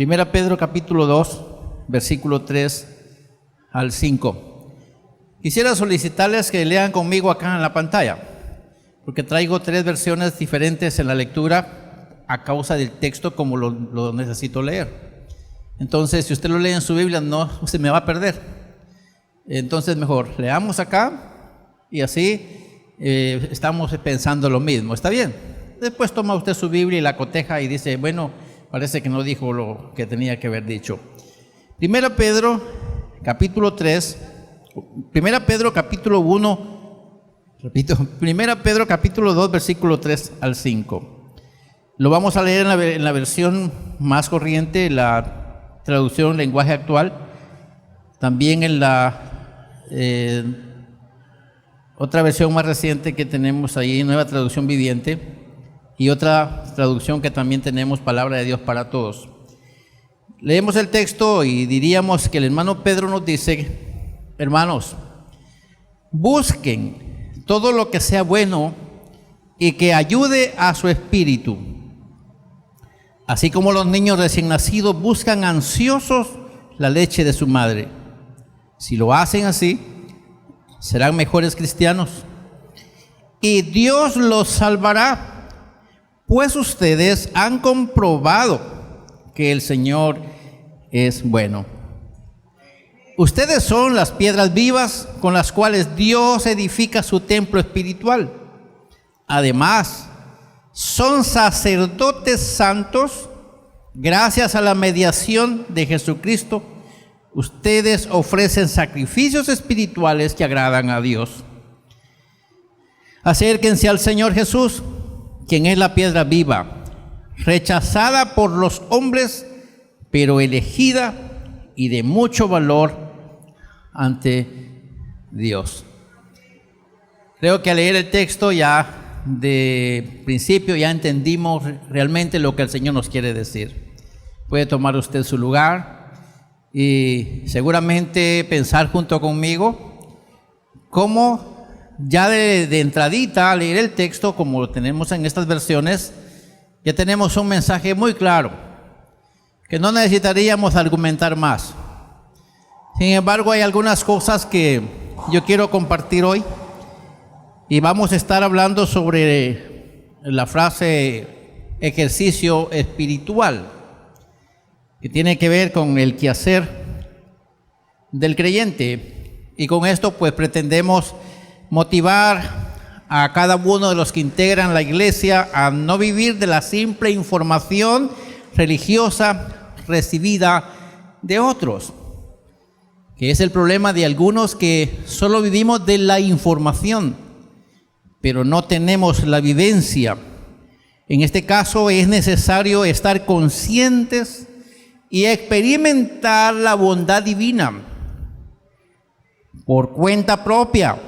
Primera Pedro capítulo 2, versículo 3 al 5. Quisiera solicitarles que lean conmigo acá en la pantalla, porque traigo 3 versiones diferentes en la lectura a causa del texto como lo necesito leer. Entonces, si usted lo lee en su Biblia, no se me va a perder. Entonces, mejor leamos acá y así estamos pensando lo mismo. ¿Está bien? Después toma usted su Biblia y la coteja y dice, bueno, parece que no dijo lo que tenía que haber dicho. Primera Pedro, capítulo 3, Primera Pedro, capítulo 1, repito, Primera Pedro, capítulo 2, versículo 3 al 5. Lo vamos a leer en la versión más corriente, la traducción lenguaje actual, también en la otra versión más reciente que tenemos ahí, nueva traducción viviente, y otra traducción que también tenemos, Palabra de Dios para Todos. Leemos el texto y diríamos que el hermano Pedro nos dice: hermanos, busquen todo lo que sea bueno y que ayude a su espíritu, así como los niños recién nacidos buscan ansiosos la leche de su madre. Si lo hacen así, serán mejores cristianos y Dios los salvará, pues ustedes han comprobado que el Señor es bueno. Ustedes son las piedras vivas con las cuales Dios edifica su templo espiritual. Además, son sacerdotes santos. Gracias a la mediación de Jesucristo, ustedes ofrecen sacrificios espirituales que agradan a Dios. Acérquense al Señor Jesús, quien es la piedra viva, rechazada por los hombres, pero elegida y de mucho valor ante Dios. Creo que al leer el texto ya de principio ya entendimos realmente lo que el Señor nos quiere decir. Puede tomar usted su lugar y seguramente pensar junto conmigo cómo ya de entradita, al leer el texto, como lo tenemos en estas versiones, ya tenemos un mensaje muy claro, que no necesitaríamos argumentar más. Sin embargo, hay algunas cosas que yo quiero compartir hoy, y vamos a estar hablando sobre la frase ejercicio espiritual, que tiene que ver con el quehacer del creyente, y con esto pues pretendemos motivar a cada uno de los que integran la iglesia a no vivir de la simple información religiosa recibida de otros, que es el problema de algunos que solo vivimos de la información, pero no tenemos la vivencia. En este caso es necesario estar conscientes y experimentar la bondad divina por cuenta propia.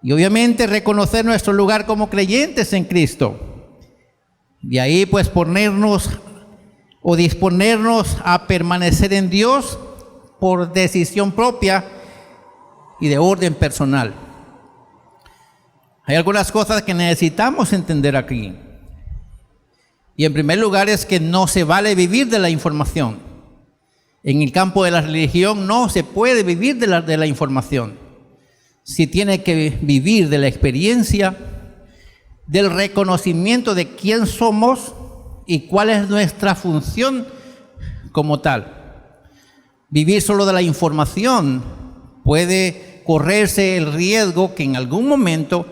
Y obviamente reconocer nuestro lugar como creyentes en Cristo. De ahí pues ponernos o disponernos a permanecer en Dios por decisión propia y de orden personal. Hay algunas cosas que necesitamos entender aquí. Y en primer lugar es que no se vale vivir de la información. En el campo de la religión no se puede vivir de la información. Si tiene que vivir de la experiencia, del reconocimiento de quién somos y cuál es nuestra función como tal. Vivir solo de la información puede correrse el riesgo que en algún momento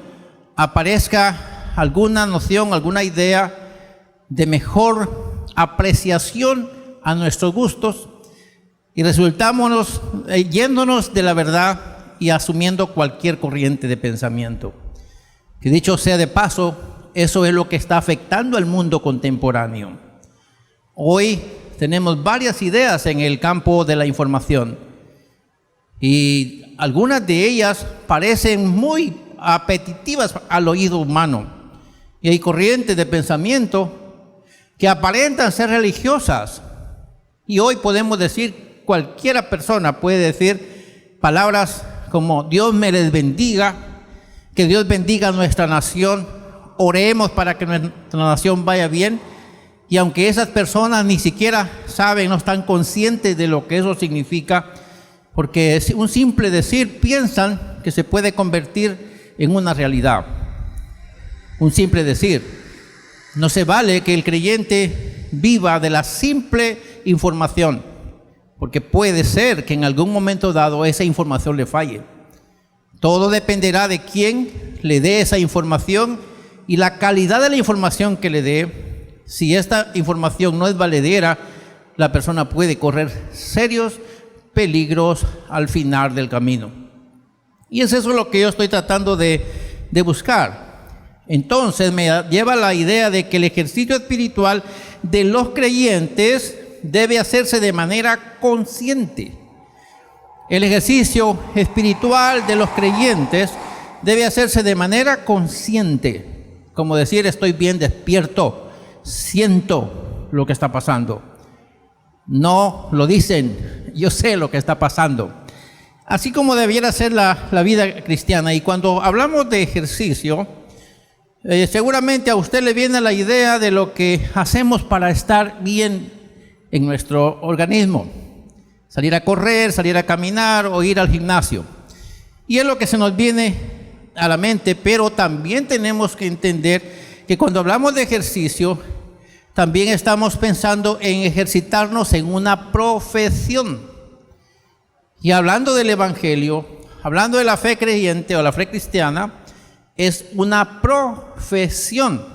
aparezca alguna noción, alguna idea de mejor apreciación a nuestros gustos y resultamos yéndonos de la verdad y asumiendo cualquier corriente de pensamiento. Que dicho sea de paso, eso es lo que está afectando al mundo contemporáneo. Hoy tenemos varias ideas en el campo de la información y algunas de ellas parecen muy apetitivas al oído humano. Y hay corrientes de pensamiento que aparentan ser religiosas. Y hoy podemos decir, cualquiera persona puede decir palabras como Dios me les bendiga, que Dios bendiga a nuestra nación, oremos para que nuestra nación vaya bien. Y aunque esas personas ni siquiera saben, no están conscientes de lo que eso significa, porque es un simple decir, piensan que se puede convertir en una realidad. Un simple decir. No se vale que el creyente viva de la simple información, porque puede ser que en algún momento dado esa información le falle. Todo dependerá de quién le dé esa información y la calidad de la información que le dé. Si esta información no es valedera, la persona puede correr serios peligros al final del camino. Y es eso lo que yo estoy tratando de buscar. Entonces me lleva a la idea de que el ejercicio espiritual de los creyentes debe hacerse de manera consciente. El ejercicio espiritual de los creyentes debe hacerse de manera consciente. Como decir, estoy bien despierto, siento lo que está pasando. No lo dicen, yo sé lo que está pasando. Así como debiera ser la vida cristiana. Y cuando hablamos de ejercicio, seguramente a usted le viene la idea de lo que hacemos para estar bien en nuestro organismo. Salir a correr, salir a caminar o ir al gimnasio. Y es lo que se nos viene a la mente, pero también tenemos que entender que cuando hablamos de ejercicio, también estamos pensando en ejercitarnos en una profesión. Y hablando del Evangelio, hablando de la fe creyente o la fe cristiana, es una profesión,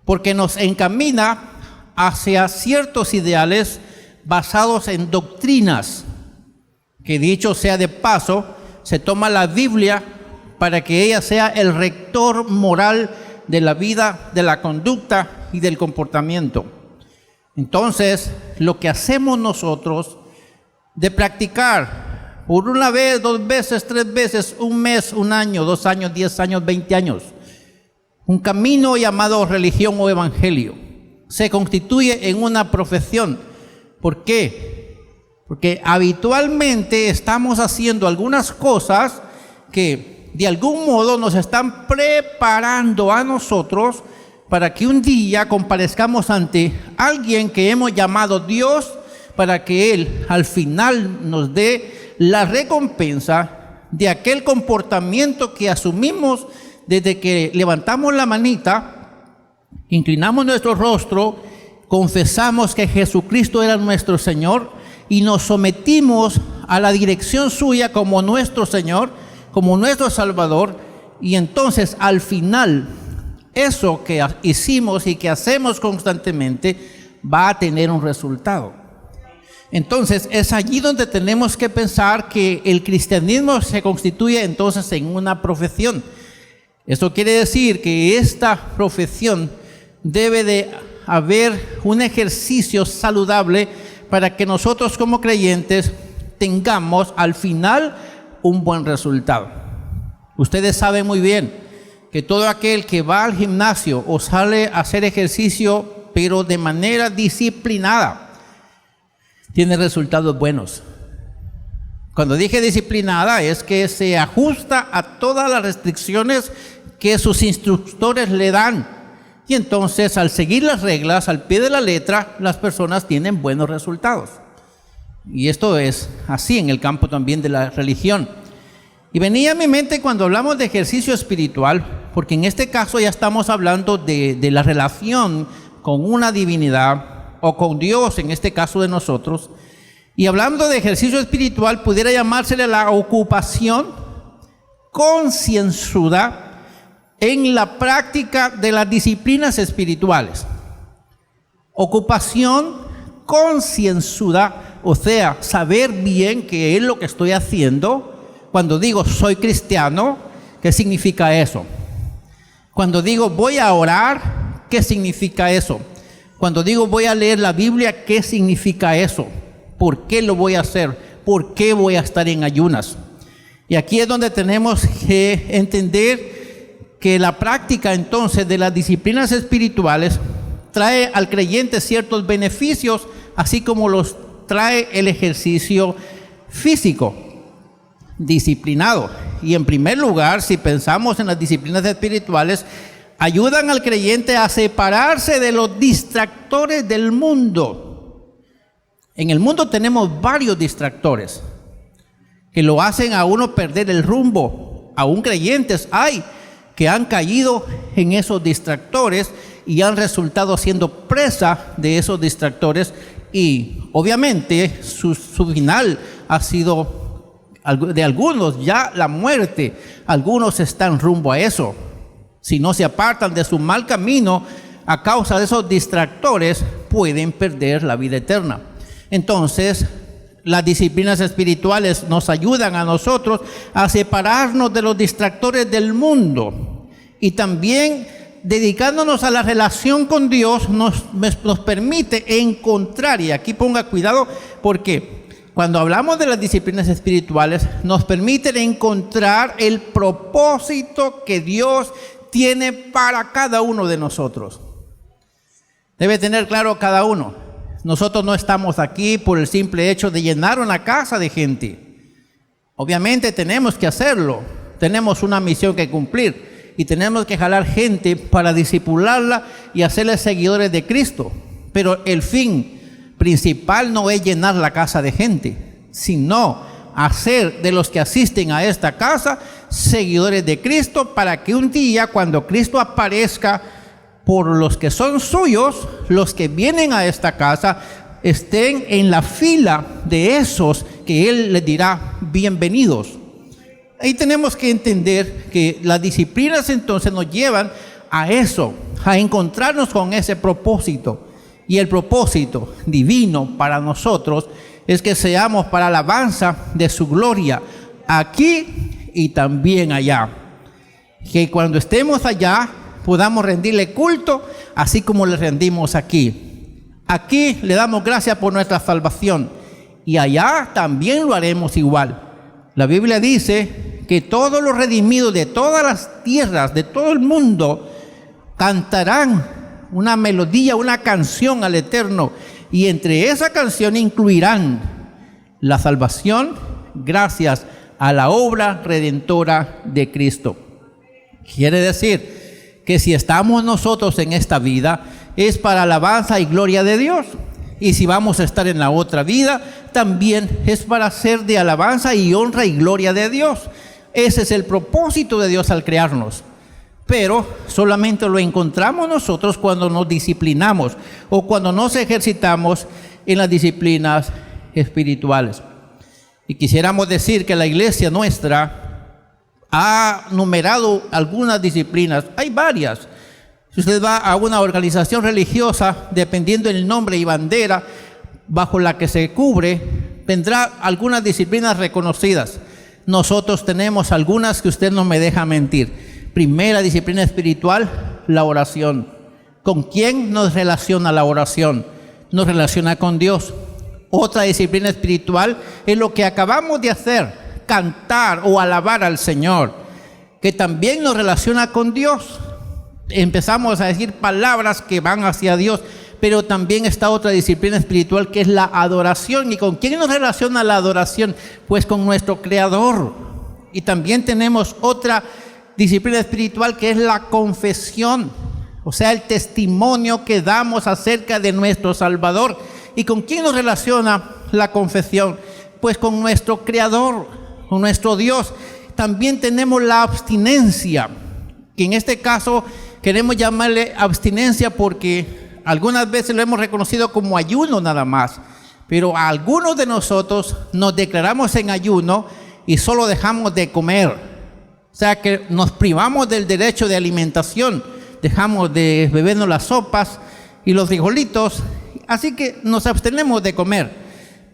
porque nos encamina hacia ciertos ideales basados en doctrinas, que dicho sea de paso, se toma la Biblia para que ella sea el rector moral de la vida, de la conducta y del comportamiento. Entonces, lo que hacemos nosotros de practicar por una vez, 2 veces, 3 veces, 1 mes, 1 año, 2 años, 10 años, 20 años, un camino llamado religión o evangelio, se constituye en una profesión. ¿Por qué? Porque habitualmente estamos haciendo algunas cosas que de algún modo nos están preparando a nosotros para que un día comparezcamos ante alguien que hemos llamado Dios, para que Él al final nos dé la recompensa de aquel comportamiento que asumimos desde que levantamos la manita, inclinamos nuestro rostro, confesamos que Jesucristo era nuestro Señor y nos sometimos a la dirección suya como nuestro Señor, como nuestro Salvador. Y entonces al final eso que hicimos y que hacemos constantemente va a tener un resultado. Entonces es allí donde tenemos que pensar que el cristianismo se constituye entonces en una profesión. Eso quiere decir que esta profesión debe de haber un ejercicio saludable para que nosotros como creyentes tengamos al final un buen resultado. Ustedes saben muy bien que todo aquel que va al gimnasio o sale a hacer ejercicio pero de manera disciplinada tiene resultados buenos. Cuando dije disciplinada es que se ajusta a todas las restricciones que sus instructores le dan. Y entonces al seguir las reglas al pie de la letra, las personas tienen buenos resultados. Y esto es así en el campo también de la religión. Y venía a mi mente cuando hablamos de ejercicio espiritual, porque en este caso ya estamos hablando de la relación con una divinidad o con Dios, en este caso de nosotros. Y hablando de ejercicio espiritual, pudiera llamársele la ocupación concienzuda en la práctica de las disciplinas espirituales. Ocupación concienzuda, o sea, saber bien qué es lo que estoy haciendo. Cuando digo soy cristiano, ¿qué significa eso? Cuando digo voy a orar, ¿qué significa eso? Cuando digo voy a leer la Biblia, ¿qué significa eso? ¿Por qué lo voy a hacer? ¿Por qué voy a estar en ayunas? Y aquí es donde tenemos que entender que la práctica entonces de las disciplinas espirituales trae al creyente ciertos beneficios, así como los trae el ejercicio físico disciplinado. Y en primer lugar, si pensamos en las disciplinas espirituales, ayudan al creyente a separarse de los distractores del mundo. En el mundo tenemos varios distractores que lo hacen a uno perder el rumbo. Aún creyentes hay que han caído en esos distractores y han resultado siendo presa de esos distractores, y obviamente su final ha sido de algunos ya la muerte. Algunos están rumbo a eso. Si no se apartan de su mal camino a causa de esos distractores, pueden perder la vida eterna. Entonces, las disciplinas espirituales nos ayudan a nosotros a separarnos de los distractores del mundo, y también dedicándonos a la relación con Dios nos permite encontrar, y aquí ponga cuidado, porque cuando hablamos de las disciplinas espirituales nos permiten encontrar el propósito que Dios tiene para cada uno de nosotros. Debe tener claro cada uno. Nosotros no estamos aquí por el simple hecho de llenar una casa de gente. Obviamente tenemos que hacerlo. Tenemos una misión que cumplir y tenemos que jalar gente para discipularla y hacerles seguidores de Cristo. Pero el fin principal no es llenar la casa de gente, sino hacer de los que asisten a esta casa seguidores de Cristo, para que un día, cuando Cristo aparezca por los que son suyos, los que vienen a esta casa estén en la fila de esos que Él les dirá bienvenidos. Ahí tenemos que entender que las disciplinas entonces nos llevan a eso, a encontrarnos con ese propósito. Y el propósito divino para nosotros es que seamos para alabanza de su gloria, aquí y también allá. Que cuando estemos allá podamos rendirle culto, así como le rendimos aquí. Aquí le damos gracias por nuestra salvación, y allá también lo haremos igual. La Biblia dice que todos los redimidos de todas las tierras, de todo el mundo, cantarán una melodía, una canción al Eterno, y entre esa canción incluirán la salvación gracias a la obra redentora de Cristo. Quiere decir que si estamos nosotros en esta vida es para alabanza y gloria de Dios, y si vamos a estar en la otra vida también es para ser de alabanza y honra y gloria de Dios. Ese es el propósito de Dios al crearnos. Pero solamente lo encontramos nosotros cuando nos disciplinamos o cuando nos ejercitamos en las disciplinas espirituales. Y quisiéramos decir que la iglesia nuestra ha numerado algunas disciplinas. Hay varias. Si usted va a una organización religiosa, dependiendo del nombre y bandera bajo la que se cubre, tendrá algunas disciplinas reconocidas. Nosotros tenemos algunas que usted no me deja mentir. Primera disciplina espiritual, la oración. ¿Con quién nos relaciona la oración? Nos relaciona con Dios. Otra disciplina espiritual es lo que acabamos de hacer, cantar o alabar al Señor, que también nos relaciona con Dios. Empezamos a decir palabras que van hacia Dios, pero también está otra disciplina espiritual que es la adoración. ¿Y con quién nos relaciona la adoración? Pues con nuestro Creador. Y también tenemos otra disciplina espiritual que es la confesión, o sea, el testimonio que damos acerca de nuestro Salvador. ¿Y con quién nos relaciona la confesión? Pues con nuestro Creador, con nuestro Dios. También tenemos la abstinencia, que en este caso queremos llamarle abstinencia porque algunas veces lo hemos reconocido como ayuno nada más, pero a algunos de nosotros nos declaramos en ayuno y solo dejamos de comer. O sea que nos privamos del derecho de alimentación, dejamos de bebernos las sopas y los frijolitos, así que nos abstenemos de comer.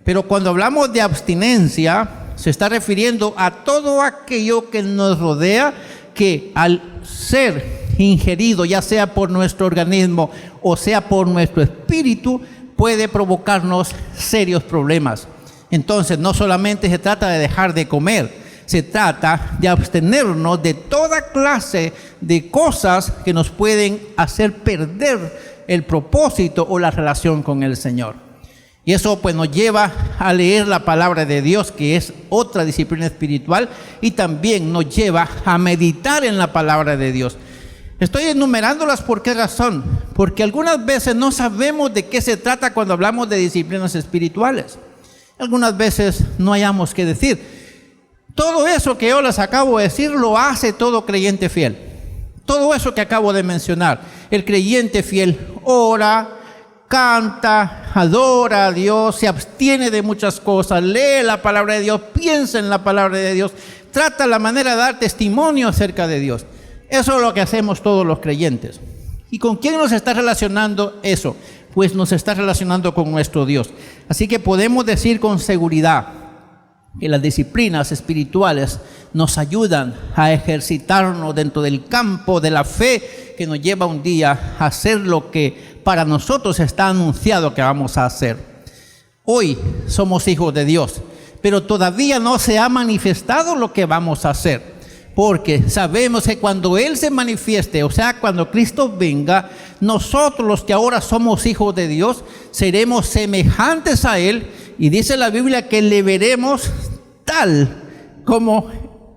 Pero cuando hablamos de abstinencia, se está refiriendo a todo aquello que nos rodea, que al ser ingerido, ya sea por nuestro organismo o sea por nuestro espíritu, puede provocarnos serios problemas. Entonces, no solamente se trata de dejar de comer, se trata de abstenernos de toda clase de cosas que nos pueden hacer perder el propósito o la relación con el Señor. Y eso pues nos lleva a leer la palabra de Dios, que es otra disciplina espiritual, y también nos lleva a meditar en la palabra de Dios. Estoy enumerándolas por qué razón. Porque algunas veces no sabemos de qué se trata cuando hablamos de disciplinas espirituales. Algunas veces no hayamos qué decir. Todo eso que yo les acabo de decir lo hace todo creyente fiel. Todo eso que acabo de mencionar. El creyente fiel ora, canta, adora a Dios, se abstiene de muchas cosas, lee la palabra de Dios, piensa en la palabra de Dios, trata la manera de dar testimonio acerca de Dios. Eso es lo que hacemos todos los creyentes. ¿Y con quién nos está relacionando eso? Pues nos está relacionando con nuestro Dios. Así que podemos decir con seguridad que las disciplinas espirituales nos ayudan a ejercitarnos dentro del campo de la fe que nos lleva un día a hacer lo que para nosotros está anunciado que vamos a hacer. Hoy somos hijos de Dios, pero todavía no se ha manifestado lo que vamos a hacer. Porque sabemos que cuando Él se manifieste, o sea, cuando Cristo venga, nosotros los que ahora somos hijos de Dios, seremos semejantes a Él. Y dice la Biblia que le veremos tal como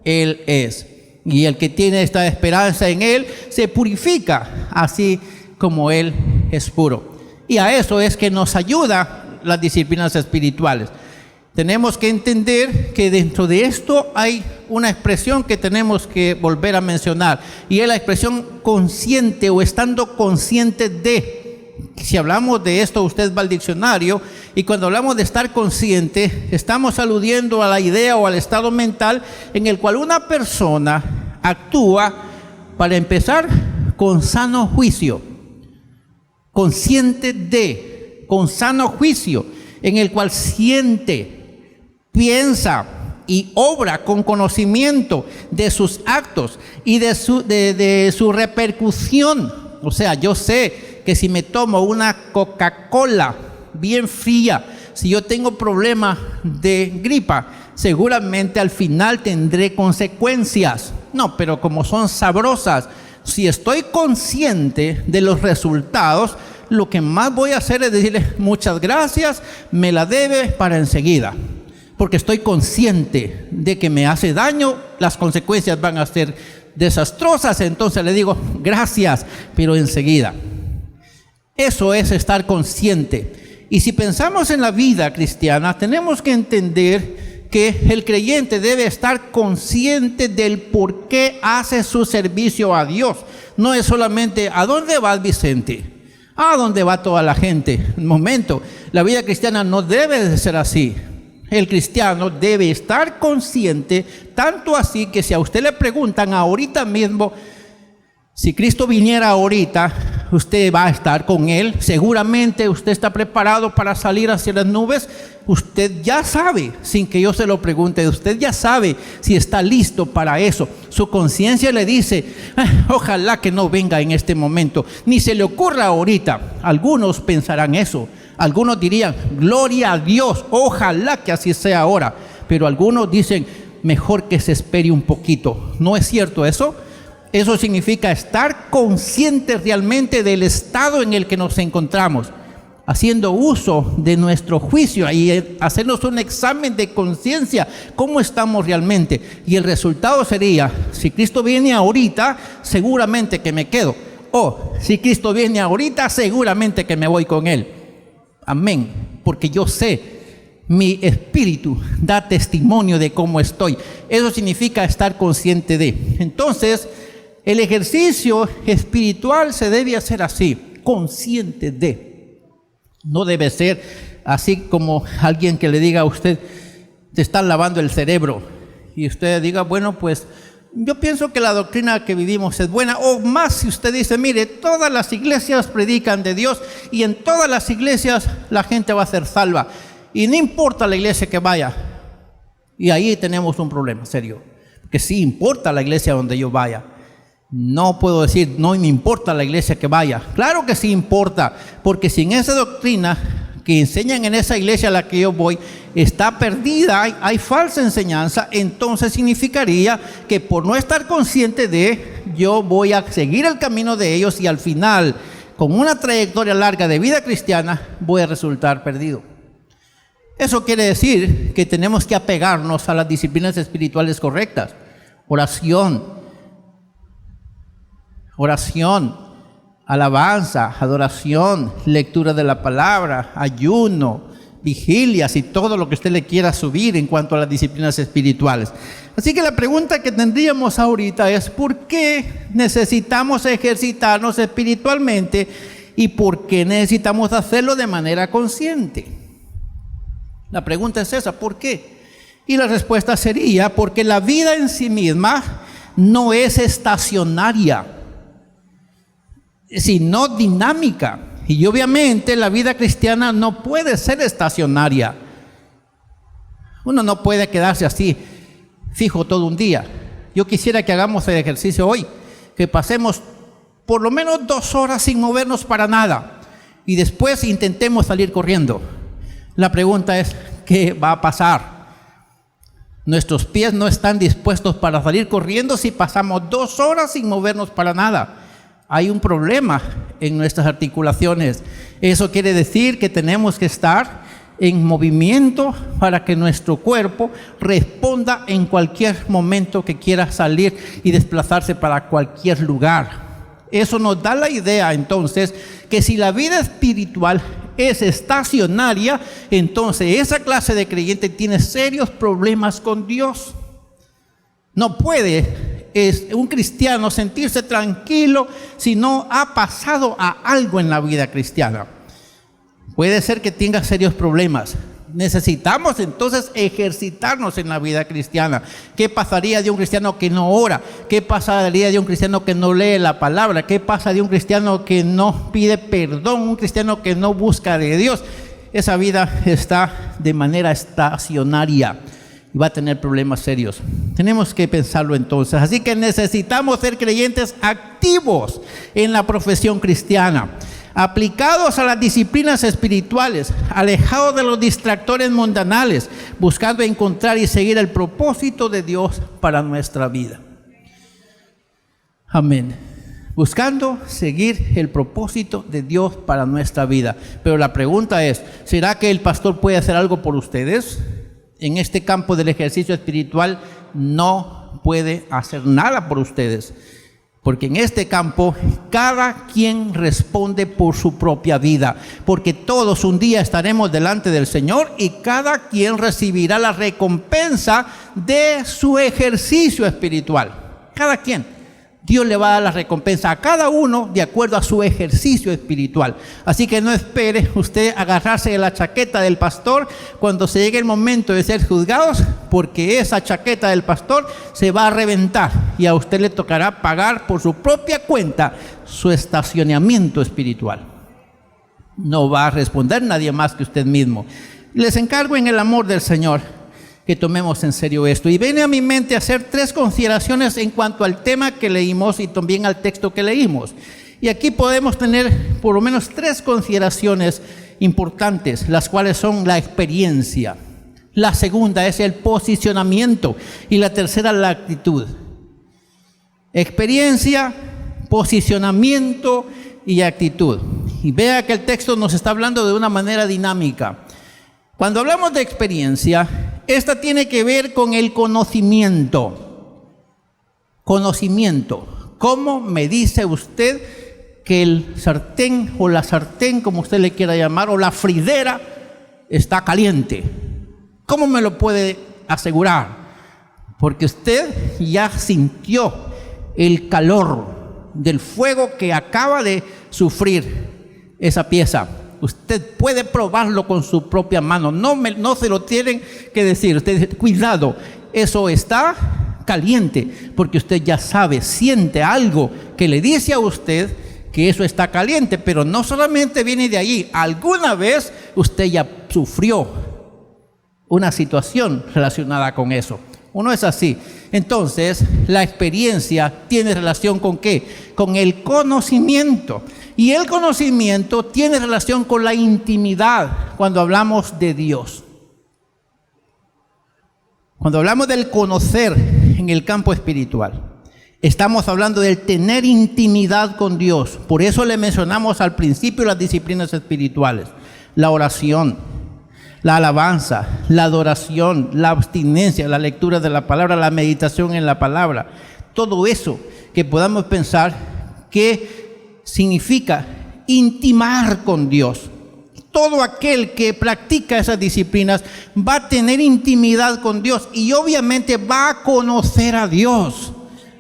Él es. Y el que tiene esta esperanza en Él, se purifica así como Él es puro. Y a eso es que nos ayuda las disciplinas espirituales. Tenemos que entender que dentro de esto hay una expresión que tenemos que volver a mencionar, y es la expresión consciente o estando consciente de. Si hablamos de esto, usted va al diccionario, y cuando hablamos de estar consciente, estamos aludiendo a la idea o al estado mental en el cual una persona actúa, para empezar, con sano juicio. Consciente de, con sano juicio, en el cual siente, piensa y obra con conocimiento de sus actos y de su repercusión. O sea, yo sé que si me tomo una Coca-Cola bien fría, si yo tengo problema de gripa, seguramente al final tendré consecuencias. No, pero como son sabrosas, si estoy consciente de los resultados, lo que más voy a hacer es decirle muchas gracias, me la debe para enseguida. Porque estoy consciente de que me hace daño, las consecuencias van a ser desastrosas, entonces le digo gracias, pero enseguida. Eso es estar consciente. Y si pensamos en la vida cristiana, tenemos que entender que el creyente debe estar consciente del por qué hace su servicio a Dios. No es solamente ¿a dónde va Vicente? ¿A dónde va toda la gente? Un momento, la vida cristiana no debe de ser así. El cristiano debe estar consciente, tanto así que si a usted le preguntan ahorita mismo, si Cristo viniera ahorita, usted va a estar con Él, seguramente usted está preparado para salir hacia las nubes, usted ya sabe, sin que yo se lo pregunte, usted ya sabe si está listo para eso. Su conciencia le dice, ojalá que no venga en este momento, ni se le ocurra ahorita. Algunos pensarán eso. Algunos dirían, gloria a Dios, ojalá que así sea ahora. Pero algunos dicen, mejor que se espere un poquito. ¿No es cierto eso? Eso significa estar conscientes realmente del estado en el que nos encontramos, haciendo uso de nuestro juicio y hacernos un examen de conciencia, cómo estamos realmente. Y el resultado sería, si Cristo viene ahorita, seguramente que me quedo. O si Cristo viene ahorita, seguramente que me voy con Él. Amén, porque yo sé, mi espíritu da testimonio de cómo estoy. Eso significa estar consciente de. Entonces, el ejercicio espiritual se debe hacer así, consciente de. No debe ser así como alguien que le diga a usted, te están lavando el cerebro, y usted diga, bueno, pues yo pienso que la doctrina que vivimos es buena, o más si usted dice, mire, todas las iglesias predican de Dios y en todas las iglesias la gente va a ser salva y no importa la iglesia que vaya. Y ahí tenemos un problema serio, que sí importa la iglesia donde yo vaya. No puedo decir, no me importa la iglesia que vaya. Claro que sí importa, porque sin esa doctrina que enseñan en esa iglesia a la que yo voy está perdida, hay falsa enseñanza, entonces significaría que por no estar consciente de, yo voy a seguir el camino de ellos y al final, con una trayectoria larga de vida cristiana, voy a resultar perdido. Eso quiere decir que tenemos que apegarnos a las disciplinas espirituales correctas: oración, oración, alabanza, adoración, lectura de la palabra, ayuno, vigilias y todo lo que usted le quiera subir en cuanto a las disciplinas espirituales. Así que la pregunta que tendríamos ahorita es: ¿por qué necesitamos ejercitarnos espiritualmente y por qué necesitamos hacerlo de manera consciente? La pregunta es esa: ¿por qué? Y la respuesta sería: porque la vida en sí misma no es estacionaria, sino dinámica. Y obviamente la vida cristiana no puede ser estacionaria. Uno no puede quedarse así, fijo todo un día. Yo quisiera que hagamos el ejercicio hoy, que pasemos por lo menos 2 horas sin movernos para nada y después intentemos salir corriendo. La pregunta es: ¿qué va a pasar? Nuestros pies no están dispuestos para salir corriendo si pasamos 2 horas sin movernos para nada. Hay un problema en nuestras articulaciones. Eso quiere decir que tenemos que estar en movimiento para que nuestro cuerpo responda en cualquier momento que quiera salir y desplazarse para cualquier lugar. Eso nos da la idea entonces que si la vida espiritual es estacionaria, entonces esa clase de creyente tiene serios problemas con Dios. No puede un cristiano sentirse tranquilo si no ha pasado a algo en la vida cristiana. Puede ser que tenga serios problemas. Necesitamos entonces ejercitarnos en la vida cristiana. ¿Qué pasaría de un cristiano que no ora? ¿Qué pasaría de un cristiano que no lee la palabra? ¿Qué pasa de un cristiano que no pide perdón? Un cristiano que no busca de Dios. Esa vida está de manera estacionaria y va a tener problemas serios. Tenemos que pensarlo entonces. Así que necesitamos ser creyentes activos en la profesión cristiana, aplicados a las disciplinas espirituales, alejados de los distractores mundanales, buscando encontrar y seguir el propósito de Dios para nuestra vida. Amén. Buscando seguir el propósito de Dios para nuestra vida. Pero la pregunta es: ¿será que el pastor puede hacer algo por ustedes? En este campo del ejercicio espiritual no puede hacer nada por ustedes, porque en este campo cada quien responde por su propia vida, porque todos un día estaremos delante del Señor y cada quien recibirá la recompensa de su ejercicio espiritual. Cada quien. Dios le va a dar la recompensa a cada uno de acuerdo a su ejercicio espiritual. Así que no espere usted agarrarse de la chaqueta del pastor cuando se llegue el momento de ser juzgados, porque esa chaqueta del pastor se va a reventar y a usted le tocará pagar por su propia cuenta su estacionamiento espiritual. No va a responder nadie más que usted mismo. Les encargo en el amor del Señor que tomemos en serio esto. Y viene a mi mente hacer 3 consideraciones en cuanto al tema que leímos y también al texto que leímos. Y aquí podemos tener por lo menos 3 consideraciones importantes, las cuales son la experiencia. La segunda es el posicionamiento y la tercera la actitud. Experiencia, posicionamiento y actitud. Y vea que el texto nos está hablando de una manera dinámica. Cuando hablamos de experiencia, esta tiene que ver con el conocimiento. Conocimiento. ¿Cómo me dice usted que el sartén o la sartén, como usted le quiera llamar, o la fridera está caliente? ¿Cómo me lo puede asegurar? Porque usted ya sintió el calor del fuego que acaba de sufrir esa pieza. Usted puede probarlo con su propia mano. No se lo tienen que decir. Usted dice: cuidado, eso está caliente, porque usted ya sabe, siente algo que le dice a usted que eso está caliente. Pero no solamente viene de allí. Alguna vez usted ya sufrió una situación relacionada con eso. Uno es así. Entonces, la experiencia tiene relación ¿con qué? Con el conocimiento. Y el conocimiento tiene relación con la intimidad cuando hablamos de Dios. Cuando hablamos del conocer en el campo espiritual, estamos hablando del tener intimidad con Dios. Por eso le mencionamos al principio las disciplinas espirituales: la oración, la alabanza, la adoración, la abstinencia, la lectura de la palabra, la meditación en la palabra. Todo eso que podamos pensar que significa intimar con Dios. Todo aquel que practica esas disciplinas va a tener intimidad con Dios y obviamente va a conocer a Dios.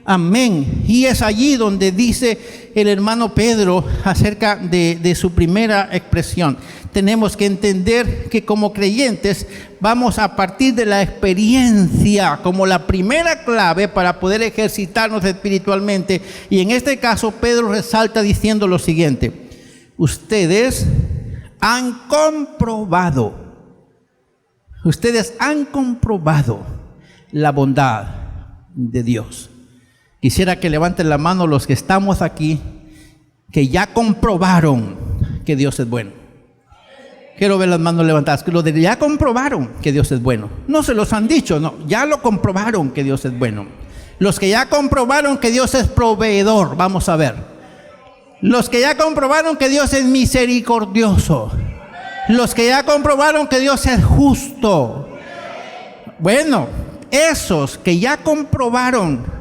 Amén. Y es allí donde dice el hermano Pedro acerca de su primera expresión. Tenemos que entender que como creyentes vamos a partir de la experiencia como la primera clave para poder ejercitarnos espiritualmente. Y en este caso Pedro resalta diciendo lo siguiente: ustedes han comprobado la bondad de Dios. Quisiera que levanten la mano los que estamos aquí, que ya comprobaron que Dios es bueno. Quiero ver las manos levantadas, que los de ya comprobaron que Dios es bueno. No se los han dicho, no, ya lo comprobaron que Dios es bueno. Los que ya comprobaron que Dios es proveedor, vamos a ver. Los que ya comprobaron que Dios es misericordioso. Los que ya comprobaron que Dios es justo. Bueno, esos que ya comprobaron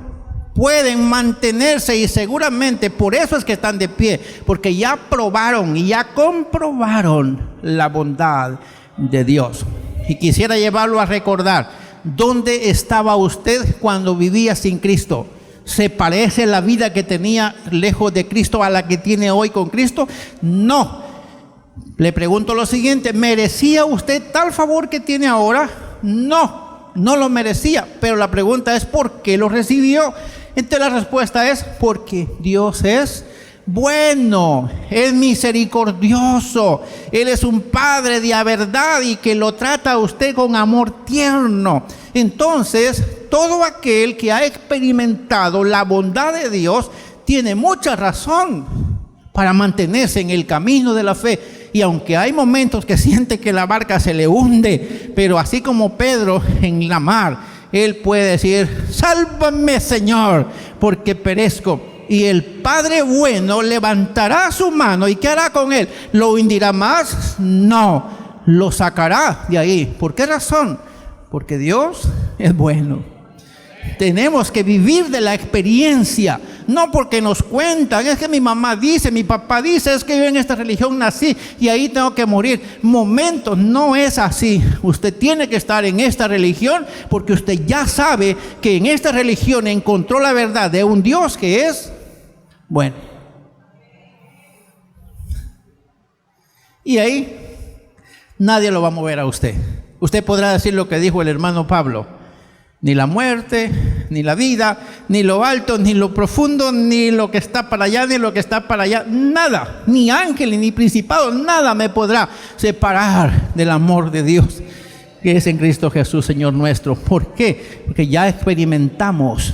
pueden mantenerse y seguramente por eso es que están de pie, porque ya probaron y ya comprobaron la bondad de Dios. Y quisiera llevarlo a recordar, ¿dónde estaba usted cuando vivía sin Cristo? ¿Se parece la vida que tenía lejos de Cristo a la que tiene hoy con Cristo? No. Le pregunto lo siguiente: ¿merecía usted tal favor que tiene ahora? No, no lo merecía, pero la pregunta es ¿por qué lo recibió? Entonces la respuesta es porque Dios es bueno, es misericordioso, Él es un Padre de la verdad y que lo trata a usted con amor tierno. Entonces, todo aquel que ha experimentado la bondad de Dios tiene mucha razón para mantenerse en el camino de la fe. Y aunque hay momentos que siente que la barca se le hunde, pero así como Pedro en la mar, él puede decir: sálvame, Señor, porque perezco. Y el Padre bueno levantará su mano, ¿y qué hará con él? ¿Lo hundirá más? No, lo sacará de ahí. ¿Por qué razón? Porque Dios es bueno. Tenemos que vivir de la experiencia, no porque nos cuentan, es que mi mamá dice, mi papá dice, es que yo en esta religión nací y ahí tengo que morir. Momentos, no es así. Usted tiene que estar en esta religión porque usted ya sabe que en esta religión encontró la verdad de un Dios que es bueno. Y ahí nadie lo va a mover a usted. Usted podrá decir lo que dijo el hermano Pablo: ni la muerte, ni la vida, ni lo alto, ni lo profundo, ni lo que está para allá, ni lo que está para allá, nada, ni ángel, ni principado, nada me podrá separar del amor de Dios que es en Cristo Jesús, Señor nuestro. ¿Por qué? Porque ya experimentamos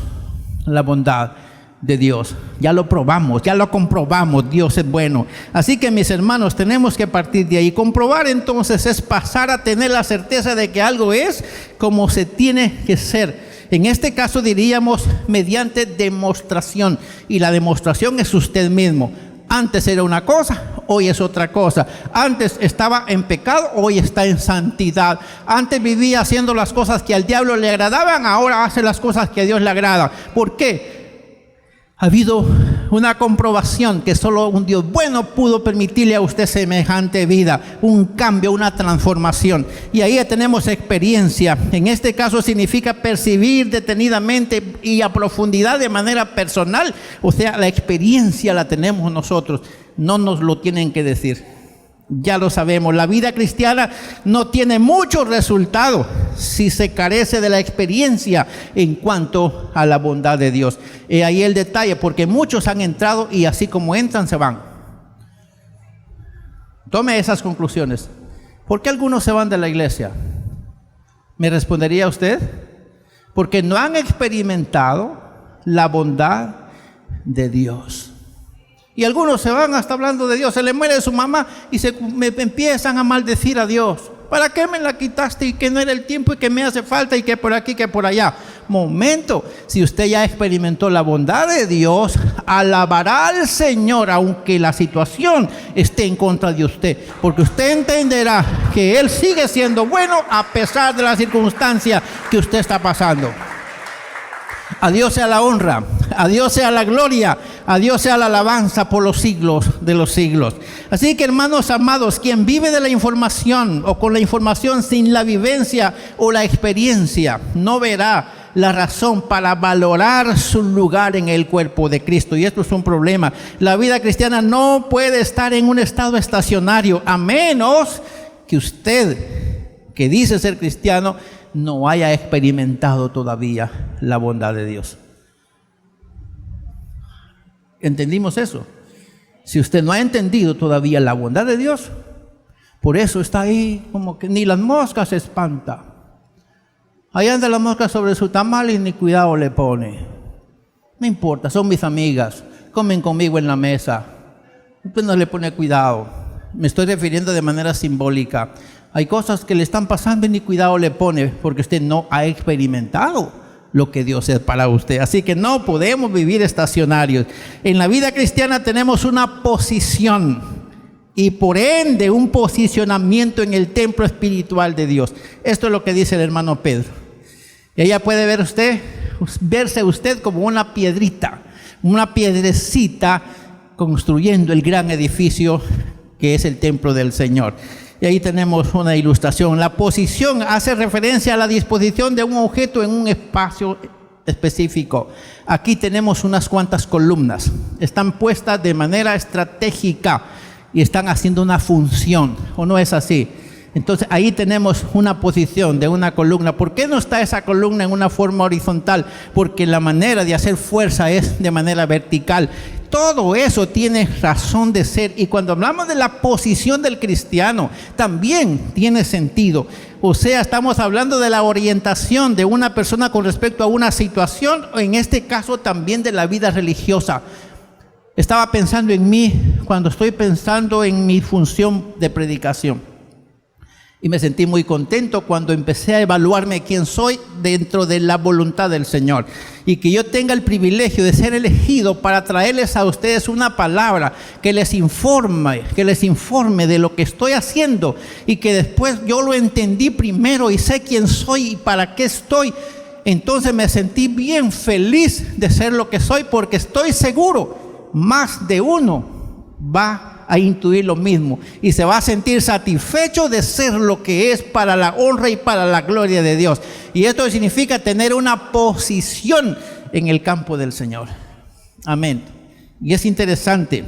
la bondad de Dios, ya lo probamos, ya lo comprobamos, Dios es bueno. Así que mis hermanos, tenemos que partir de ahí. Comprobar entonces es pasar a tener la certeza de que algo es como se tiene que ser. En este caso diríamos mediante demostración, y la demostración es usted mismo. Antes era una cosa, hoy es otra cosa. Antes estaba en pecado, hoy está en santidad. Antes vivía haciendo las cosas que al diablo le agradaban, ahora hace las cosas que a Dios le agrada. ¿Por qué? Ha habido una comprobación que solo un Dios bueno pudo permitirle a usted semejante vida, un cambio, una transformación. Y ahí tenemos experiencia. En este caso significa percibir detenidamente y a profundidad de manera personal. O sea, la experiencia la tenemos nosotros, no nos lo tienen que decir. Ya lo sabemos, la vida cristiana no tiene mucho resultado si se carece de la experiencia en cuanto a la bondad de Dios. Ahí el detalle, porque muchos han entrado y así como entran se van. Tome esas conclusiones. ¿Por qué algunos se van de la iglesia? ¿Me respondería usted? Porque no han experimentado la bondad de Dios. Y algunos se van hasta hablando de Dios. Se le muere su mamá y me empiezan a maldecir a Dios. ¿Para qué me la quitaste? Y que no era el tiempo y que me hace falta y que por aquí, que por allá. Momento, si usted ya experimentó la bondad de Dios, alabará al Señor aunque la situación esté en contra de usted. Porque usted entenderá que Él sigue siendo bueno a pesar de la circunstancia que usted está pasando. A Dios sea la honra, a Dios sea la gloria, A Dios sea la alabanza por los siglos de los siglos. Así que, hermanos amados, quien vive de la información o con la información sin la vivencia o la experiencia, no verá la razón para valorar su lugar en el cuerpo de Cristo. Y esto es un problema. La vida cristiana no puede estar en un estado estacionario, a menos que usted, que dice ser cristiano, no haya experimentado todavía la bondad de Dios. ¿Entendimos eso? Si usted no ha entendido todavía la bondad de Dios, por eso está ahí como que ni las moscas se espanta. Ahí anda la mosca sobre su tamal y ni cuidado le pone. No importa, son mis amigas, comen conmigo en la mesa. Usted no le pone cuidado. Me estoy refiriendo de manera simbólica. Hay cosas que le están pasando y ni cuidado le pone porque usted no ha experimentado lo que Dios es para usted. Así que no podemos vivir estacionarios. En la vida cristiana tenemos una posición y por ende un posicionamiento en el templo espiritual de Dios. Esto es lo que dice el hermano Pedro. Y ella puede verse usted como una piedrita, una piedrecita construyendo el gran edificio que es el templo del Señor. Y ahí tenemos una ilustración. La posición hace referencia a la disposición de un objeto en un espacio específico. Aquí tenemos unas cuantas columnas. Están puestas de manera estratégica y están haciendo una función, ¿o no es así? Entonces ahí tenemos una posición de una columna. ¿Por qué no está esa columna en una forma horizontal? Porque la manera de hacer fuerza es de manera vertical. Todo eso tiene razón de ser. Y cuando hablamos de la posición del cristiano, también tiene sentido. O sea, estamos hablando de la orientación de una persona con respecto a una situación, o en este caso también de la vida religiosa. Estaba pensando en mí cuando estoy pensando en mi función de predicación. Y me sentí muy contento cuando empecé a evaluarme quién soy dentro de la voluntad del Señor. Y que yo tenga el privilegio de ser elegido para traerles a ustedes una palabra que les informe de lo que estoy haciendo. Y que después yo lo entendí primero y sé quién soy y para qué estoy. Entonces me sentí bien feliz de ser lo que soy, porque estoy seguro, más de uno va a intuir lo mismo y se va a sentir satisfecho de ser lo que es para la honra y para la gloria de Dios. Y esto significa tener una posición en el campo del Señor. Amén. Y es interesante.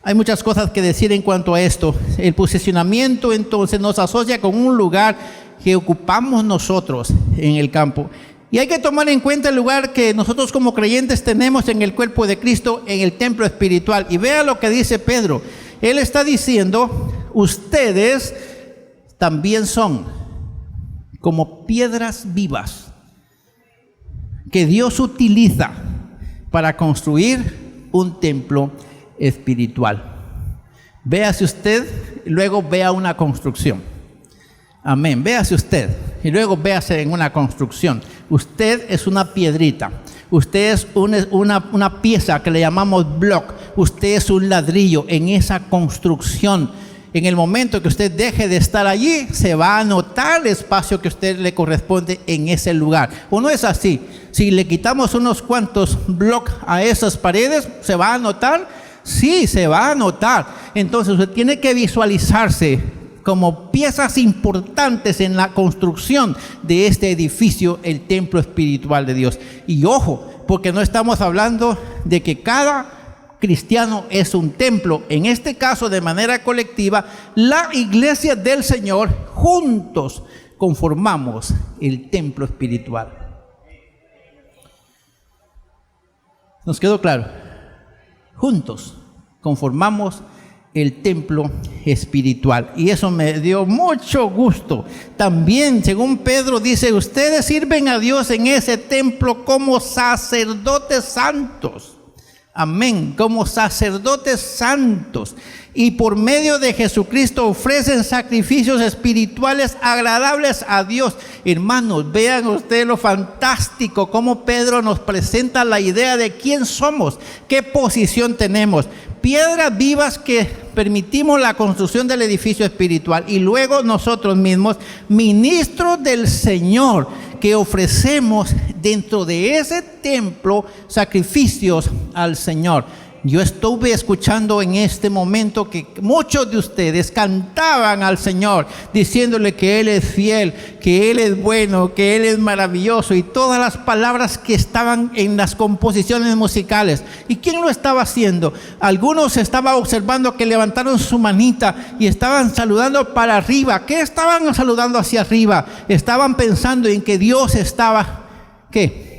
Hay muchas cosas que decir en cuanto a esto. El posicionamiento entonces nos asocia con un lugar que ocupamos nosotros en el campo. Y hay que tomar en cuenta el lugar que nosotros como creyentes tenemos en el cuerpo de Cristo, en el templo espiritual. Y vea lo que dice Pedro. Él está diciendo, ustedes también son como piedras vivas que Dios utiliza para construir un templo espiritual. Véase usted, luego vea una construcción. Amén. Véase usted y luego véase en una construcción. Usted es una piedrita. Usted es una pieza que le llamamos block. Usted es un ladrillo en esa construcción. En el momento que usted deje de estar allí, se va a notar el espacio que a usted le corresponde en ese lugar. ¿O no es así? Si le quitamos unos cuantos blocks a esas paredes, ¿se va a notar? Sí, se va a notar. Entonces usted tiene que visualizarse como piezas importantes en la construcción de este edificio, el templo espiritual de Dios. Y ojo, porque no estamos hablando de que cada cristiano es un templo. En este caso, de manera colectiva, la iglesia del Señor, juntos conformamos el templo espiritual. ¿Nos quedó claro? Juntos conformamos el templo espiritual. Y eso me dio mucho gusto. También, según Pedro dice, ustedes sirven a Dios en ese templo como sacerdotes santos. Amén, como sacerdotes santos. Y por medio de Jesucristo ofrecen sacrificios espirituales agradables a Dios. Hermanos, vean ustedes lo fantástico, cómo Pedro nos presenta la idea de quién somos, qué posición tenemos. Piedras vivas que permitimos la construcción del edificio espiritual, y luego nosotros mismos, ministros del Señor, que ofrecemos dentro de ese templo sacrificios al Señor. Yo estuve escuchando en este momento que muchos de ustedes cantaban al Señor, diciéndole que Él es fiel, que Él es bueno, que Él es maravilloso, y todas las palabras que estaban en las composiciones musicales. ¿Y quién lo estaba haciendo? Algunos estaban observando que levantaron su manita y estaban saludando para arriba. ¿Qué estaban saludando hacia arriba? Estaban pensando en que Dios estaba, ¿qué?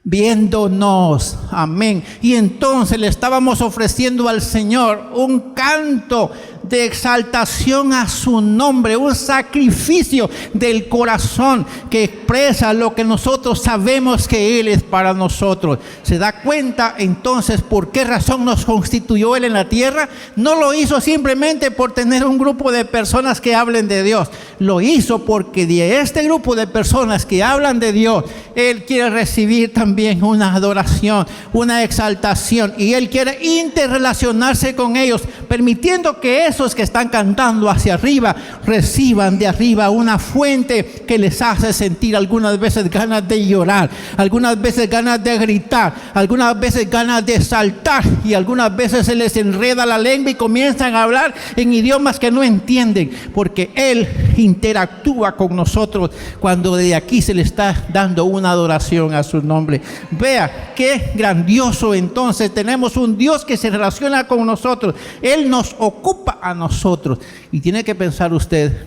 Viéndonos, amén. Y entonces le estábamos ofreciendo al Señor un canto de exaltación a su nombre, un sacrificio del corazón que expresa lo que nosotros sabemos que Él es para nosotros. ¿Se da cuenta entonces por qué razón nos constituyó Él en la tierra? No lo hizo simplemente por tener un grupo de personas que hablen de Dios. Lo hizo porque de este grupo de personas que hablan de Dios, Él quiere recibir también una adoración, una exaltación, y Él quiere interrelacionarse con ellos, permitiendo que esos que están cantando hacia arriba reciban de arriba una fuente que les hace sentir algunas veces ganas de llorar, algunas veces ganas de gritar, algunas veces ganas de saltar, y algunas veces se les enreda la lengua y comienzan a hablar en idiomas que no entienden, porque Él interactúa con nosotros cuando de aquí se le está dando una adoración a su nombre. Vea qué grandioso. Entonces tenemos un Dios que se relaciona con nosotros. Él nos ocupa a nosotros. Y tiene que pensar usted,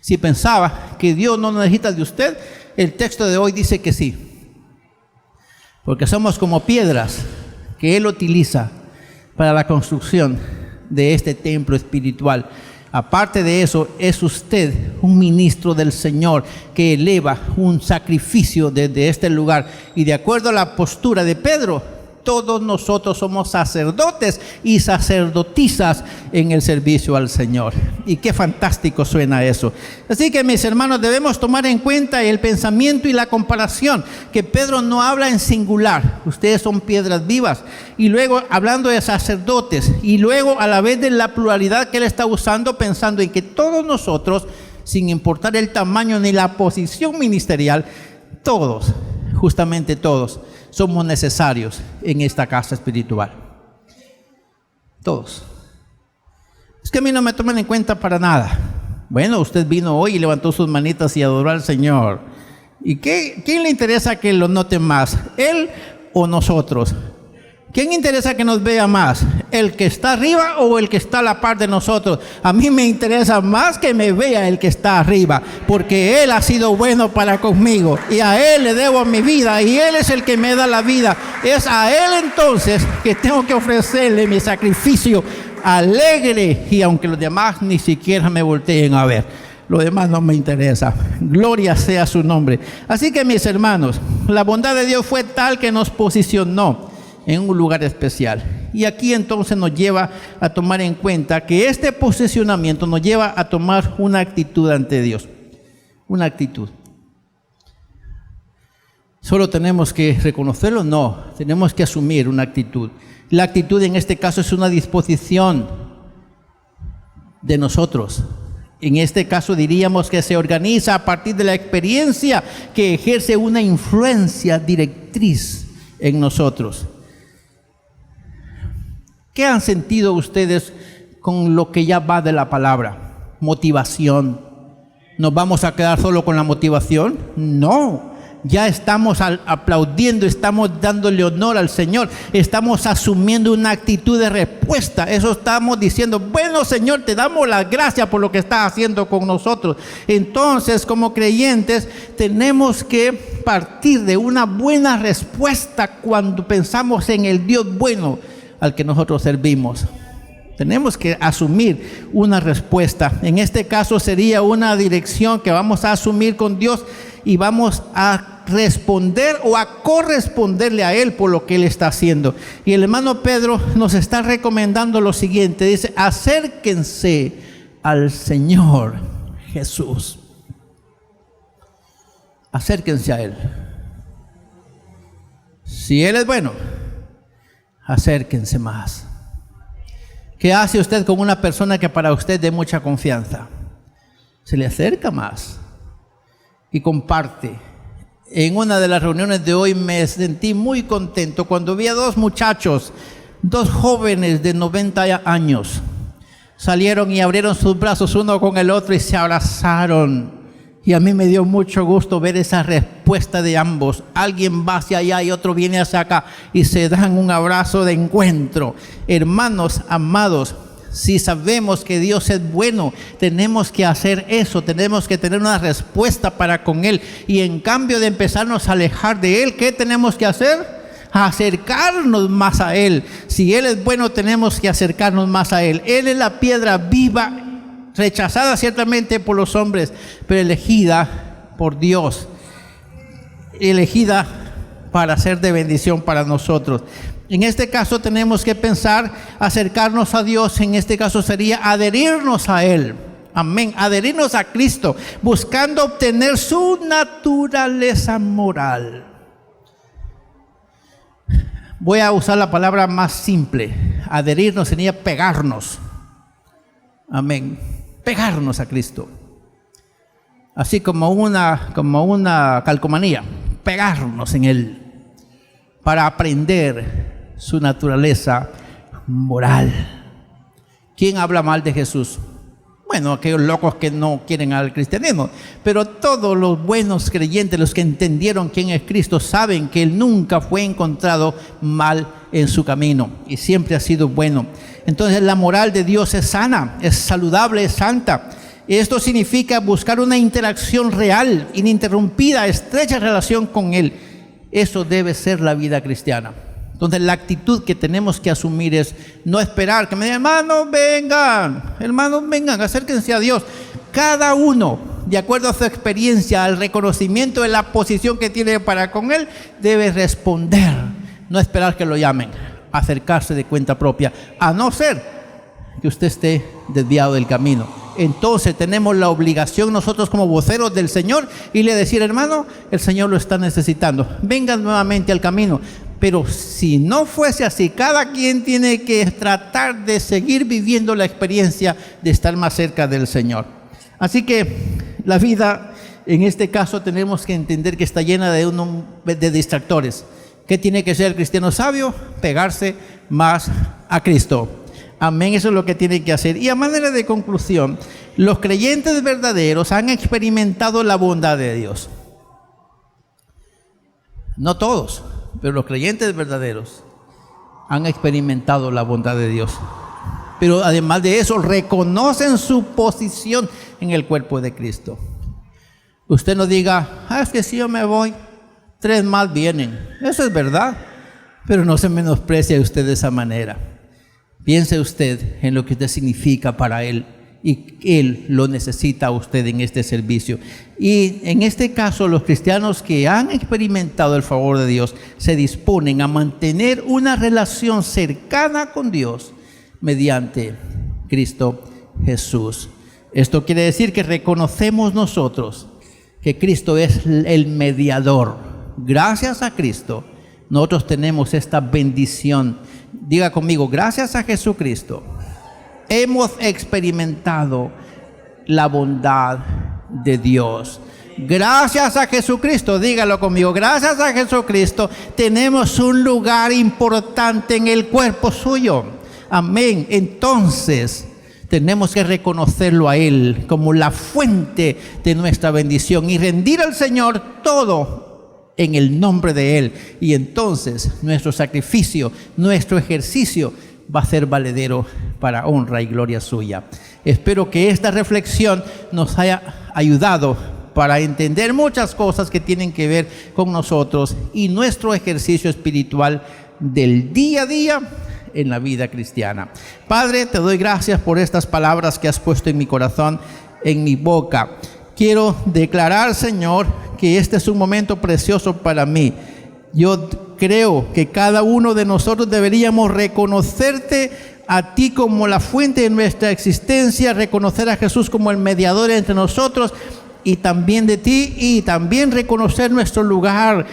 si pensaba que Dios no necesita de usted, el texto de hoy dice que sí, porque somos como piedras que Él utiliza para la construcción de este templo espiritual. Aparte de eso, es usted un ministro del Señor que eleva un sacrificio desde este lugar. Y de acuerdo a la postura de Pedro, todos nosotros somos sacerdotes y sacerdotisas en el servicio al Señor. Y qué fantástico suena eso. Así que, mis hermanos, debemos tomar en cuenta el pensamiento y la comparación, que Pedro no habla en singular. Ustedes son piedras vivas. Y luego hablando de sacerdotes, y luego a la vez de la pluralidad que él está usando, pensando en que todos nosotros, sin importar el tamaño ni la posición ministerial, todos, justamente todos, somos necesarios en esta casa espiritual. Todos. Es que a mí no me toman en cuenta para nada. Bueno, usted vino hoy y levantó sus manitas y adoró al Señor. ¿Y quién le interesa que lo note más? ¿Él o nosotros? ¿Quién interesa que nos vea más? ¿El que está arriba o el que está a la par de nosotros? A mí me interesa más que me vea el que está arriba, porque Él ha sido bueno para conmigo y a Él le debo mi vida, y Él es el que me da la vida. Es a Él entonces que tengo que ofrecerle mi sacrificio alegre, y aunque los demás ni siquiera me volteen a ver, lo demás no me interesa. Gloria sea su nombre. Así que, mis hermanos, la bondad de Dios fue tal que nos posicionó en un lugar especial. Y aquí entonces nos lleva a tomar en cuenta que este posicionamiento nos lleva a tomar una actitud ante Dios. Una actitud. ¿Solo tenemos que reconocerlo? No, tenemos que asumir una actitud. La actitud en este caso es una disposición de nosotros. En este caso diríamos que se organiza a partir de la experiencia que ejerce una influencia directriz en nosotros. ¿Qué han sentido ustedes con lo que ya va de la palabra? Motivación. ¿Nos vamos a quedar solo con la motivación? No. Ya estamos aplaudiendo, estamos dándole honor al Señor, estamos asumiendo una actitud de respuesta. Eso estamos diciendo: bueno, Señor, te damos las gracias por lo que estás haciendo con nosotros. Entonces, como creyentes, tenemos que partir de una buena respuesta cuando pensamos en el Dios bueno al que nosotros servimos. Tenemos que asumir una respuesta. En este caso sería una dirección que vamos a asumir con Dios, y vamos a responder o a corresponderle a Él por lo que Él está haciendo. Y el hermano Pedro nos está recomendando lo siguiente. Dice: acérquense al Señor Jesús. Acérquense a Él. Si Él es bueno, acérquense más. ¿Qué hace usted con una persona que para usted dé mucha confianza? Se le acerca más y comparte. En una de las reuniones de hoy me sentí muy contento cuando vi a dos muchachos Dos jóvenes de 90 años salieron y abrieron sus brazos uno con el otro y se abrazaron. Y a mí me dio mucho gusto ver esa respuesta de ambos. Alguien va hacia allá y otro viene hacia acá y se dan un abrazo de encuentro. Hermanos amados, si sabemos que Dios es bueno, tenemos que hacer eso, tenemos que tener una respuesta para con Él. Y en cambio de empezarnos a alejar de Él, ¿qué tenemos que hacer? Acercarnos más a Él. Si Él es bueno, tenemos que acercarnos más a Él. Él es la piedra viva, rechazada ciertamente por los hombres, pero elegida por Dios, elegida para ser de bendición para nosotros. En este caso tenemos que pensar, acercarnos a Dios, en este caso sería adherirnos a Él. Amén, adherirnos a Cristo, buscando obtener su naturaleza moral. Voy a usar la palabra más simple. Adherirnos sería pegarnos. Amén. Pegarnos a Cristo. Así como una calcomanía. Pegarnos en Él. Para aprender su naturaleza moral. ¿Quién habla mal de Jesús? Bueno, aquellos locos que no quieren al cristianismo, pero todos los buenos creyentes, los que entendieron quién es Cristo, saben que Él nunca fue encontrado mal en su camino y siempre ha sido bueno. Entonces la moral de Dios es sana, es saludable, es santa. Esto significa buscar una interacción real, ininterrumpida, estrecha relación con Él. Eso debe ser la vida cristiana. Entonces la actitud que tenemos que asumir es no esperar que me digan, hermanos vengan, acérquense a Dios. Cada uno, de acuerdo a su experiencia, al reconocimiento de la posición que tiene para con Él, debe responder. No esperar que lo llamen, acercarse de cuenta propia, a no ser que usted esté desviado del camino. Entonces tenemos la obligación nosotros como voceros del Señor y le decir, hermano, el Señor lo está necesitando, vengan nuevamente al camino. Pero si no fuese así, cada quien tiene que tratar de seguir viviendo la experiencia de estar más cerca del Señor. Así que la vida, en este caso, tenemos que entender que está llena de distractores. ¿Qué tiene que ser el cristiano sabio? Pegarse más a Cristo. Amén, eso es lo que tiene que hacer. Y a manera de conclusión, los creyentes verdaderos han experimentado la bondad de Dios. No todos, pero los creyentes verdaderos han experimentado la bondad de Dios. Pero además de eso, reconocen su posición en el cuerpo de Cristo. Usted no diga, es que si yo me voy, 3 más vienen. Eso es verdad, pero no se menosprecia usted de esa manera. Piense usted en lo que usted significa para Él y Él lo necesita a usted en este servicio. Y en este caso, los cristianos que han experimentado el favor de Dios se disponen a mantener una relación cercana con Dios mediante Cristo Jesús. Esto quiere decir que reconocemos nosotros que Cristo es el mediador. Gracias a Cristo, nosotros tenemos esta bendición. Diga conmigo, gracias a Jesucristo hemos experimentado la bondad de Dios. Gracias a Jesucristo, dígalo conmigo, gracias a Jesucristo tenemos un lugar importante en el cuerpo suyo. Amén. Entonces tenemos que reconocerlo a Él como la fuente de nuestra bendición y rendir al Señor todo en el nombre de Él. Y entonces nuestro sacrificio, nuestro ejercicio va a ser valedero para honra y gloria suya. Espero que esta reflexión nos haya ayudado para entender muchas cosas que tienen que ver con nosotros y nuestro ejercicio espiritual del día a día en la vida cristiana. Padre, te doy gracias por estas palabras que has puesto en mi corazón, en mi boca. Quiero declarar, Señor, que este es un momento precioso para mí. Yo creo que cada uno de nosotros deberíamos reconocerte a ti como la fuente de nuestra existencia, reconocer a Jesús como el mediador entre nosotros y también de ti, y también reconocer nuestro lugar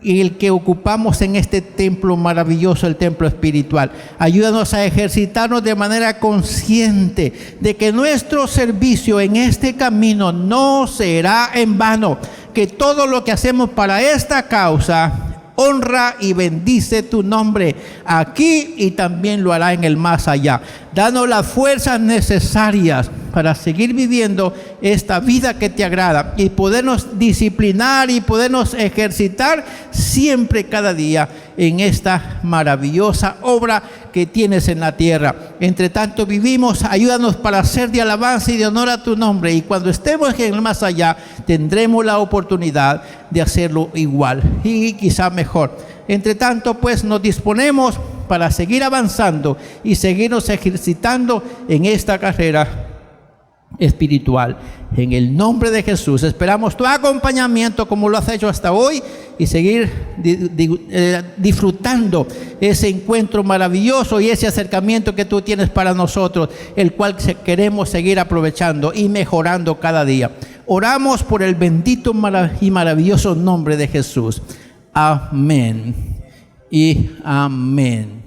y el que ocupamos en este templo maravilloso, el templo espiritual. Ayúdanos a ejercitarnos de manera consciente de que nuestro servicio en este camino no será en vano, que todo lo que hacemos para esta causa honra y bendice tu nombre aquí y también lo hará en el más allá. Danos las fuerzas necesarias para seguir viviendo esta vida que te agrada y podernos disciplinar y podernos ejercitar siempre, cada día, en esta maravillosa obra que tienes en la tierra. Entre tanto vivimos, ayúdanos para hacer de alabanza y de honor a tu nombre, y cuando estemos en el más allá tendremos la oportunidad de hacerlo igual y quizá mejor. Entre tanto, pues, nos disponemos para seguir avanzando y seguirnos ejercitando en esta carrera espiritual. En el nombre de Jesús esperamos tu acompañamiento como lo has hecho hasta hoy, y seguir disfrutando ese encuentro maravilloso y ese acercamiento que tú tienes para nosotros, el cual queremos seguir aprovechando y mejorando cada día. Oramos por el bendito y maravilloso nombre de Jesús. Amén y amén.